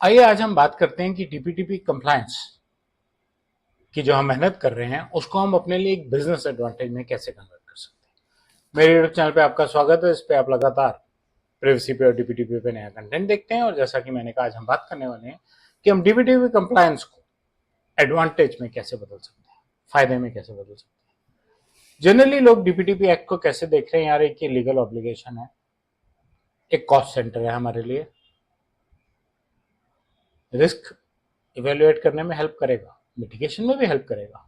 आइए आज हम बात करते हैं कि डीपीटीपी कंप्लायंस की जो हम मेहनत कर रहे हैं उसको हम अपने लिए एक बिजनेस एडवांटेज में कैसे कन्वर्ट कर सकते हैं। मेरे यूट्यूब चैनल पे आपका स्वागत है। इस पे आप लगातार प्रिवेसी पे और डीपीटीपी पे नया कंटेंट देखते हैं और जैसा कि मैंने कहा आज हम बात करने वाले हैं कि हम डीपीटीपी कंप्लायंस को एडवांटेज में कैसे बदल सकते हैं, फायदे में कैसे बदल सकते हैं। जनरली लोग डीपीटीपी एक्ट को कैसे देख रहे हैं, यार एक लीगल ऑब्लिगेशन है, एक कॉस्ट सेंटर है हमारे लिए, रिस्क इवेल्युएट करने में हेल्प करेगा, मिटिगेशन में भी हेल्प करेगा,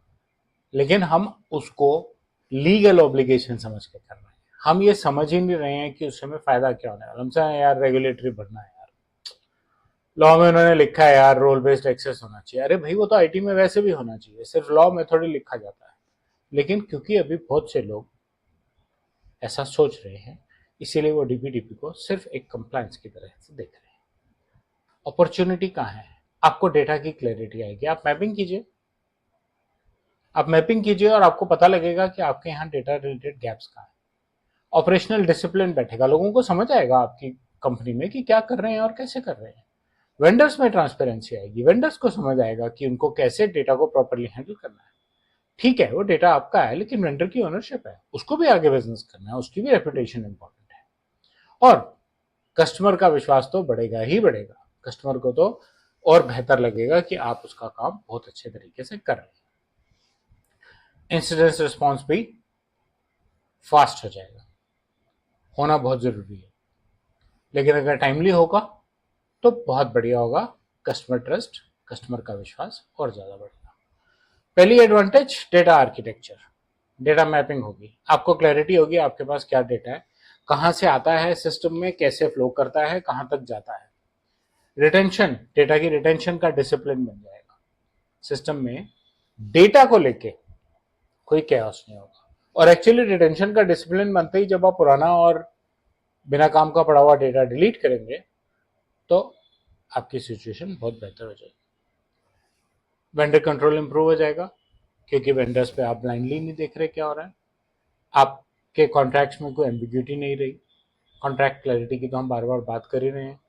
लेकिन हम उसको लीगल ऑब्लिगेशन समझ के कर रहे हैं। हम ये समझ ही नहीं रहे हैं कि उससे हमें फायदा क्या होने वाला। हमसे यार रेगुलेटरी बढ़ना है, यार लॉ में उन्होंने लिखा है यार रोल बेस्ड एक्सेस होना चाहिए। अरे भाई वो तो आईटी में वैसे भी होना चाहिए, सिर्फ लॉ में थोड़ी लिखा जाता है। लेकिन क्योंकि अभी बहुत से लोग ऐसा सोच रहे हैं, इसीलिए वो डीपीडीपी को सिर्फ एक कंप्लायंस की तरह से देख रहे हैं। अपॉर्चुनिटी कहाँ है? आपको डेटा की क्लैरिटी आएगी। आप मैपिंग कीजिए, आप मैपिंग कीजिए और आपको पता लगेगा कि आपके यहाँ डेटा रिलेटेड गैप्स कहाँ है। ऑपरेशनल डिसिप्लिन बैठेगा, लोगों को समझ आएगा आपकी कंपनी में कि क्या कर रहे हैं और कैसे कर रहे हैं। वेंडर्स में ट्रांसपेरेंसी आएगी, वेंडर्स को समझ आएगा कि उनको कैसे डेटा को प्रॉपर्ली हैंडल करना है। ठीक है वो डेटा आपका है, लेकिन वेंडर की ओनरशिप है, उसको भी आगे बिजनेस करना है, उसकी भी रेपुटेशन इंपॉर्टेंट है। और कस्टमर का विश्वास तो बढ़ेगा ही बढ़ेगा। कस्टमर को तो और बेहतर लगेगा कि आप उसका काम बहुत अच्छे तरीके से कर रहे हैं। इंसिडेंस रिस्पॉन्स भी फास्ट हो जाएगा, होना बहुत जरूरी है, लेकिन अगर टाइमली होगा तो बहुत बढ़िया होगा। कस्टमर ट्रस्ट, कस्टमर का विश्वास और ज्यादा बढ़ेगा। पहली advantage data architecture, data mapping होगी, आपको क्लैरिटी होगी आपके पास क्या डेटा है, कहां से आता है सिस्टम में, कैसे फ्लो करता है, कहां तक जाता है। रिटेंशन, डेटा की रिटेंशन का डिसिप्लिन बन जाएगा। सिस्टम में डेटा को लेके कोई कैओस नहीं होगा। और एक्चुअली रिटेंशन का डिसिप्लिन बनते ही जब आप पुराना और बिना काम का पड़ा हुआ डेटा डिलीट करेंगे तो आपकी सिचुएशन बहुत बेहतर हो जाएगी। वेंडर कंट्रोल इंप्रूव हो जाएगा, क्योंकि वेंडर्स पे आप ब्लाइंडली नहीं देख रहे क्या हो रहा है। आपके कॉन्ट्रैक्ट्स में कोई एम्बिग्यूटी नहीं रही। कॉन्ट्रैक्ट क्लैरिटी की तो हम बार बार बात कर ही रहे हैं।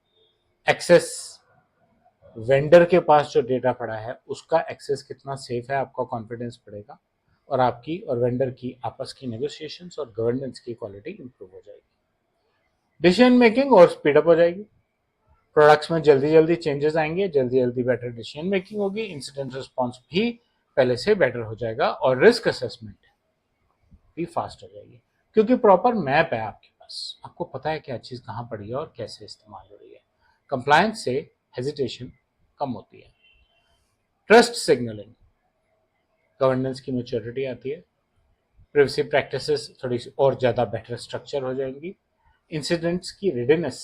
एक्सेस, वेंडर के पास जो डेटा पड़ा है उसका एक्सेस कितना सेफ है, आपका कॉन्फिडेंस बढ़ेगा और आपकी और वेंडर की आपस की नेगोशिएशंस और गवर्नेंस की क्वालिटी इंप्रूव हो जाएगी। डिसीजन मेकिंग और स्पीडअप हो जाएगी। प्रोडक्ट्स में जल्दी जल्दी चेंजेस आएंगे, जल्दी जल्दी बेटर डिसीजन मेकिंग होगी। इंसिडेंट रिस्पॉन्स भी पहले से बेटर हो जाएगा और रिस्क असेसमेंट भी फास्ट हो जाएगी, क्योंकि प्रॉपर मैप है आपके पास, आपको पता है क्या चीज़ कहाँ पड़ी है और कैसे इस्तेमाल हो रही है। कंप्लायंस से हेजिटेशन कम होती है। ट्रस्ट सिग्नलिंग, गवर्नेंस की मेच्योरिटी आती है। प्रिवेसी प्रैक्टिसेस थोड़ी सी और ज़्यादा बेटर स्ट्रक्चर हो जाएंगी। इंसिडेंट्स की रेडीनेस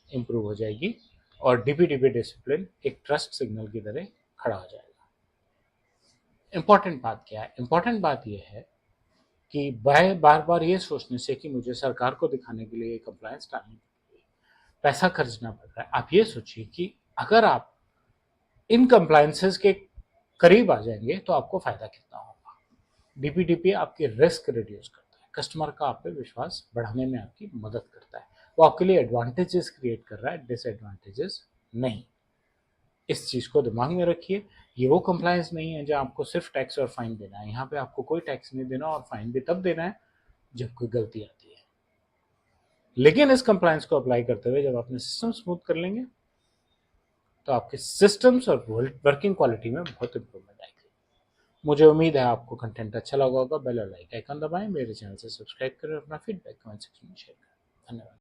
इंप्रूव हो जाएगी और डीपीडीपी डिसिप्लिन एक ट्रस्ट सिग्नल की तरह खड़ा हो जाएगा। इंपॉर्टेंट बात क्या है? इंपॉर्टेंट बात यह है कि बार बार ये सोचने से कि मुझे सरकार को दिखाने के लिए कंप्लायंस डालनी पड़ रही है, पैसा खर्चना पड़ रहा है, आप ये सोचिए कि अगर आप इन कंप्लायंसेस के करीब आ जाएंगे तो आपको फायदा कितना होगा। डीपीडीपी आपकी रिस्क रिड्यूस करता है, कस्टमर का आप पे विश्वास बढ़ाने में आपकी मदद करता है। वो आपके लिए एडवांटेजेस क्रिएट कर रहा है, डिसएडवांटेजेस नहीं। इस चीज को दिमाग में रखिए। ये वो कंप्लायंस नहीं है जहां आपको सिर्फ टैक्स और फाइन देना है। यहाँ पे आपको कोई टैक्स नहीं देना और फाइन भी तब देना है जब कोई गलती आती है। लेकिन इस कंप्लायंस को अप्लाई करते हुए जब आपने सिस्टम स्मूथ कर लेंगे तो आपके सिस्टम्स और वर्किंग क्वालिटी में बहुत इंप्रूवमेंट आएगी। मुझे उम्मीद है आपको कंटेंट अच्छा लगा होगा। बेल और लाइक आइकन दबाएं, मेरे चैनल से सब्सक्राइब करें, अपना फीडबैक कमेंट सेक्शन में शेयर करें। धन्यवाद।